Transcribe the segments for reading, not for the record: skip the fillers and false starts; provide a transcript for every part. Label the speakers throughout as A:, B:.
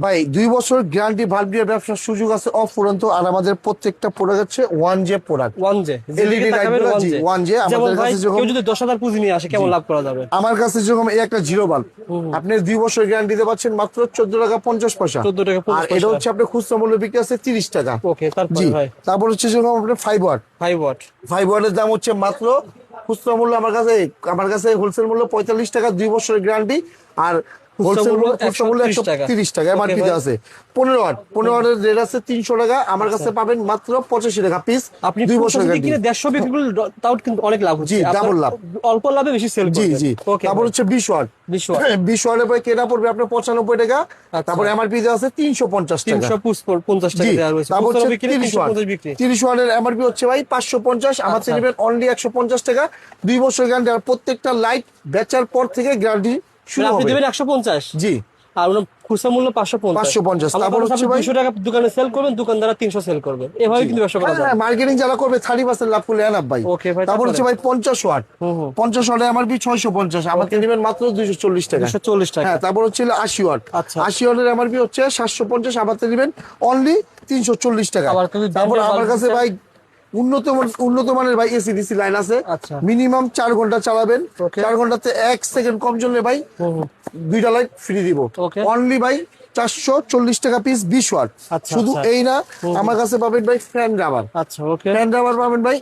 A: ভাই 2 বছর guarantee valve দিয়ে ব্যবসার সুযোগ আছে অফুরন্ত। আর আমাদের প্রত্যেকটা প্রোডাক্ট হচ্ছে 1J product.
B: 1J
A: LED light গুলো, জি 1J
B: যেমন
A: আমাদের
B: ভাই
A: কাছে যখন
B: কেউ যদি 10,000 পুঁজি নিয়ে আসে কেমন লাভ করা যাবে?
A: আমার কাছে যেরকম এই একটা জিরো বাল্ব আপনি 2 বছর গ্যারান্টি দিতে পাচ্ছেন মাত্র 14 টাকা 50 পয়সা।
B: 14 টাকা 50
A: আর এটা
B: পয়সা।
A: হচ্ছে আপনার খুচরা মূল্য বিক্রি আছে 30 টাকা।
B: ওকে, তারপর
A: জি
B: ভাই
A: তারপর হচ্ছে যেরকম আপনার 5 ওয়াট
B: 5 ওয়াট
A: 5 ওয়াটের দাম হচ্ছে মাত্র খুচরা মূল্য আমার কাছে হোলসেল মূল্য 45 টাকা, 2 বছরের গ্যারান্টি। আর হোলসেল মূল্য খুচরা মূল্য 130 টাকা এমআরপি তে আছে। 15 ওয়াট 15 ওয়াটের রেট আছে 300 টাকা, আমার কাছে পাবেন মাত্র 85 টাকা পিস।
B: আপনি
A: 2 বছর
B: বছর
A: গ্যারান্টি।
B: কিনে 150 বিক্রি করলে তাও কিন্তু অনেক লাভ হচ্ছে।
A: জি,
B: আপনার
A: ডাবল লাভ।
B: অল্প লাভে বেশি সেল
A: জি
B: করবেন।
A: জি
B: ওকে,
A: তারপর হচ্ছে 20 ওয়াট
B: 20 ওয়াট
A: 20 ওয়াটের পরে কেনা পড়বে আপনার 95 টাকা।
B: আচ্ছা।
A: তারপর এমআরপি তে আছে 350 টাকা।
B: 350 টাকা
A: জি
B: দেওয়া রয়েছে।
A: তারপর
B: খুচরা
A: হচ্ছে
B: বিক্রি
A: 30 ওয়াট
B: 350 বিক্রি।
A: 30 ওয়াটের এমআরপি হচ্ছে ভাই 550, আমার
B: আচ্ছা।
A: থেকে নেবেন অনলি 150 টাকা। 2 বছর গ্যারান্টি। আর প্রত্যেকটা লাইট বেচার পর থেকে গ্যারান্টি শুরু
B: আপনি
A: হবে।
B: দেবেন 150
A: জি
B: আর ওনার খুচরা মূল্য 550।
A: 550 তারপর হচ্ছে ভাই
B: 200 টাকা দোকানে সেল করবেন, দোকানদাররা 300 সেল করবে। এভাবে কিন্তু ব্যবসা করা যায়।
A: মার্কেটিং যারা করবে 30% লাভ করলে এনাফ ভাই।
B: ওকে ভাই,
A: তারপর হচ্ছে ভাই 50 ওয়াট
B: হুম, হুম।
A: 50 ওয়াটে এমআরপি 650, আমার থেকে নেবেন মাত্র 240 টাকা।
B: 240 টাকা।
A: হ্যাঁ তারপর হচ্ছে 80 ওয়াট
B: আচ্ছা।
A: 80 ওয়াটের এমআরপি হচ্ছে 750, আমার থেকে নেবেন অনলি 340 টাকা।
B: আবার তুমি
A: তারপর
B: ব্র্যান্ডের
A: আমার
B: বাল্ব
A: কাছে
B: দিচ্ছেন?
A: ভাই উন্নত মানের ভাই এসি ডিসি লাইন আছে।
B: আচ্ছা।
A: মিনিমাম 4 ঘন্টা চালাবেন,
B: ওকে।
A: 4 ঘন্টাতে 1 সেকেন্ড কম চললে ভাই
B: হুম, হুম।
A: 2টা লাইট ফ্রি দিব।
B: ওকে।
A: অনলি ভাই 440 টাকা পিস 20 ওয়াট।
B: আচ্ছা,
A: শুধু
B: আচ্ছা।
A: এই না, আমার কাছে পাবেন ভাই ফ্যান রাবার।
B: আচ্ছা, ওকে।
A: ফ্যান রাবার পাবেন ভাই।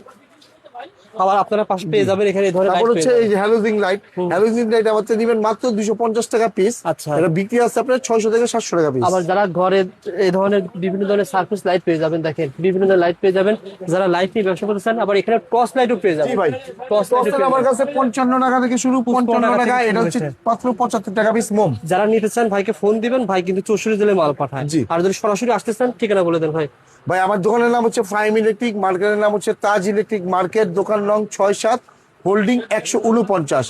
B: আবার আপনারা পাশে পেয়ে যাবেন এখানে এই ধরনের
A: তারপর
B: লাইট
A: হচ্ছে
B: পেয়ে
A: এই
B: যাবেন।
A: যে হ্যালোজিন লাইট, হ্যালোজিন লাইট আমাদের দিবেন মাত্র 250 টাকা পিস।
B: আচ্ছা।
A: এটা বিক্রি আছে আপনার 600 থেকে 700 টাকা পিস।
B: আবার যারা ঘরে এই ধরনের বিভিন্ন ধরনের সার্ফেস লাইট পেয়ে যাবেন, দেখেন বিভিন্ন ধরনের লাইট পেয়ে যাবেন যারা লাইট নিয়ে ব্যবসা করতে চান। আবার এখানে টর্চ লাইটও পেয়ে যাবেন।
A: জি ভাই
B: টর্চ লাইট
A: টর্চের আমার কাছে 55 টাকা থেকে শুরু, 55
B: টাকা
A: টাকা।
B: থেকে
A: এটা
B: শুরু
A: হচ্ছে
B: হয়েছে।
A: মাত্র 75 টাকা পিস মোম।
B: যারা নিতে চান ভাইকে ফোন দিবেন, ভাই কিন্তু 64 জেলায় মাল পাঠায়।
A: জি।
B: আর যদি সরাসরি আসতে চান ঠিকানা বলে দেন ভাই।
A: ভাই আমার দোকানের নাম হচ্ছে ফাইম ইলেকট্রিক, মার্কেটের নাম হচ্ছে তাজ ইলেকট্রিক মার্কেট, দোকান নং 6-7, হোল্ডিং 149।